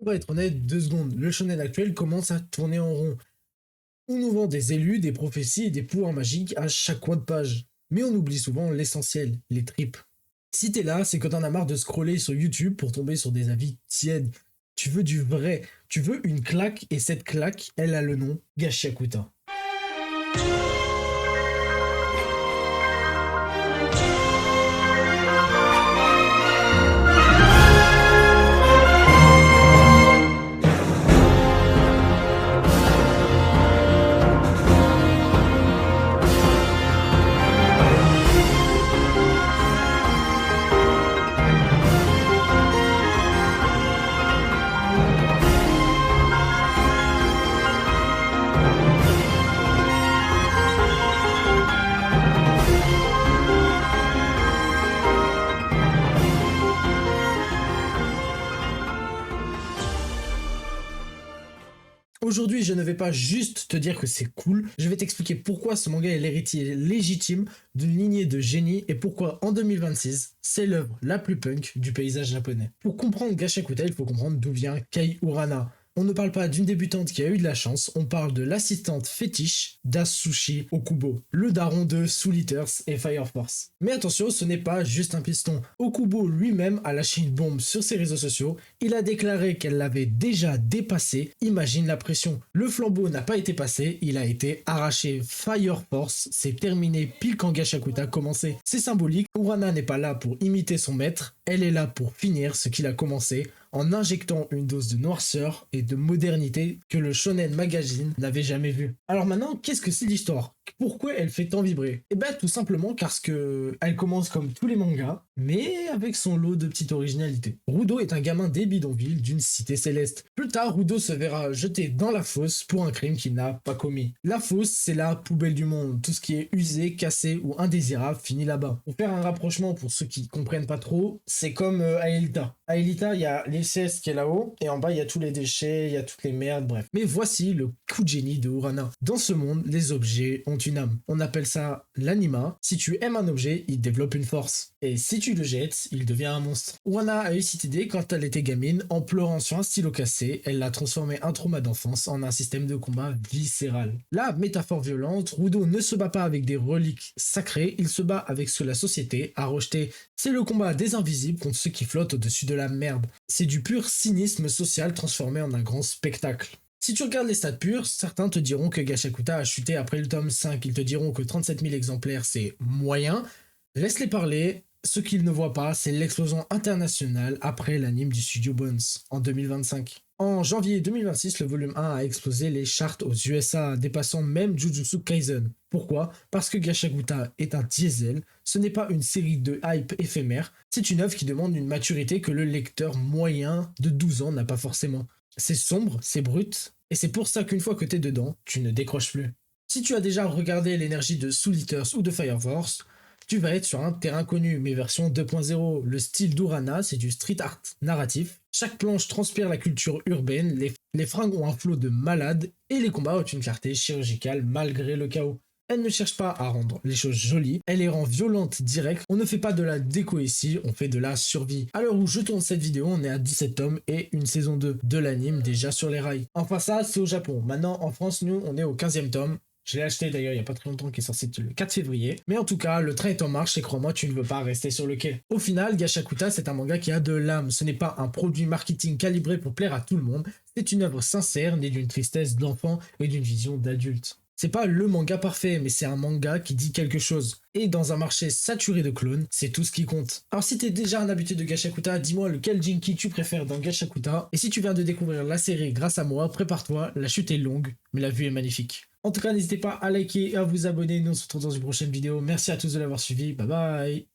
On va être honnête, 2 secondes, le shonen actuel commence à tourner en rond. On nous vend des élus, des prophéties et des pouvoirs magiques à chaque coin de page. Mais on oublie souvent l'essentiel, les tripes. Si t'es là, c'est que t'en as marre de scroller sur YouTube pour tomber sur des avis tièdes. Tu veux du vrai, tu veux une claque, et cette claque, elle a le nom Gachiakuta. Aujourd'hui, je ne vais pas juste te dire que c'est cool, je vais t'expliquer pourquoi ce manga est l'héritier légitime d'une lignée de génies et pourquoi en 2026, c'est l'œuvre la plus punk du paysage japonais. Pour comprendre Gachakuta, il faut comprendre d'où vient Kei Urana. On ne parle pas d'une débutante qui a eu de la chance, on parle de l'assistante fétiche d'Atsushi Okubo, le daron de Soul Eaters et Fire Force. Mais attention, ce n'est pas juste un piston. Okubo lui-même a lâché une bombe sur ses réseaux sociaux, il a déclaré qu'elle l'avait déjà dépassé, imagine la pression. Le flambeau n'a pas été passé, il a été arraché. Fire Force, c'est terminé pile quand Gachakuta a commencé. C'est symbolique, Urana n'est pas là pour imiter son maître, elle est là pour finir ce qu'il a commencé, en injectant une dose de noirceur et de modernité que le Shonen Magazine n'avait jamais vu. Alors maintenant, qu'est-ce que c'est l'histoire? Pourquoi elle fait tant vibrer? Eh ben tout simplement parce que elle commence comme tous les mangas, mais avec son lot de petites originalités. Rudo est un gamin des bidonvilles d'une cité céleste. Plus tard, Rudo se verra jeté dans la fosse pour un crime qu'il n'a pas commis. La fosse, c'est la poubelle du monde. Tout ce qui est usé, cassé ou indésirable finit là-bas. Pour faire un rapprochement pour ceux qui comprennent pas trop, c'est comme Aelita. Aelita, il y a l'essence qui est là-haut, et en bas, il y a tous les déchets, il y a toutes les merdes, bref. Mais voici le coup de génie de Urana. Dans ce monde, les objets ont une âme. On appelle ça l'anima. Si tu aimes un objet, il développe une force. Et si tu le jettes, il devient un monstre. Urana a eu cette idée quand elle était gamine, en pleurant sur un stylo cassé, elle l'a transformé un trauma d'enfance en un système de combat viscéral. La métaphore violente, Rudo ne se bat pas avec des reliques sacrées, il se bat avec ce que la société a rejeté. C'est le combat des invisibles contre ceux qui flottent au-dessus de la merde. C'est du pur cynisme social transformé en un grand spectacle. Si tu regardes les stats purs, certains te diront que Gachakuta a chuté après le tome 5, ils te diront que 37 000 exemplaires c'est moyen. Laisse-les parler, ce qu'ils ne voient pas, c'est l'explosion internationale après l'anime du studio Bones en 2025. En janvier 2026, le volume 1 a explosé les charts aux USA, dépassant même Jujutsu Kaisen. Pourquoi? Parce que Gachakuta est un diesel, ce n'est pas une série de hype éphémère, c'est une œuvre qui demande une maturité que le lecteur moyen de 12 ans n'a pas forcément. C'est sombre, c'est brut, et c'est pour ça qu'une fois que t'es dedans, tu ne décroches plus. Si tu as déjà regardé l'énergie de Soul Eaters ou de Fire Force, tu vas être sur un terrain connu, mais version 2.0. Le style d'Urana, c'est du street art narratif. Chaque planche transpire la culture urbaine, les fringues ont un flot de malade, et les combats ont une clarté chirurgicale malgré le chaos. Elle ne cherche pas à rendre les choses jolies, elle les rend violentes directes. On ne fait pas de la déco ici, on fait de la survie. À l'heure où je tourne cette vidéo, on est à 17 tomes et une saison 2 de l'anime déjà sur les rails. Enfin ça, c'est au Japon. Maintenant, en France, nous, on est au 15e tome. Je l'ai acheté d'ailleurs il n'y a pas très longtemps, qui est sorti le 4 février. Mais en tout cas, le train est en marche et crois-moi, tu ne veux pas rester sur le quai. Au final, Gachakuta, c'est un manga qui a de l'âme. Ce n'est pas un produit marketing calibré pour plaire à tout le monde. C'est une œuvre sincère, née d'une tristesse d'enfant et d'une vision d'adulte. C'est pas le manga parfait, mais c'est un manga qui dit quelque chose. Et dans un marché saturé de clones, c'est tout ce qui compte. Alors si t'es déjà un habitué de Gachakuta, dis-moi lequel Jinki tu préfères dans Gachakuta. Et si tu viens de découvrir la série grâce à moi, prépare-toi, la chute est longue, mais la vue est magnifique. En tout cas, n'hésitez pas à liker et à vous abonner. Nous on se retrouve dans une prochaine vidéo. Merci à tous de l'avoir suivi. Bye bye.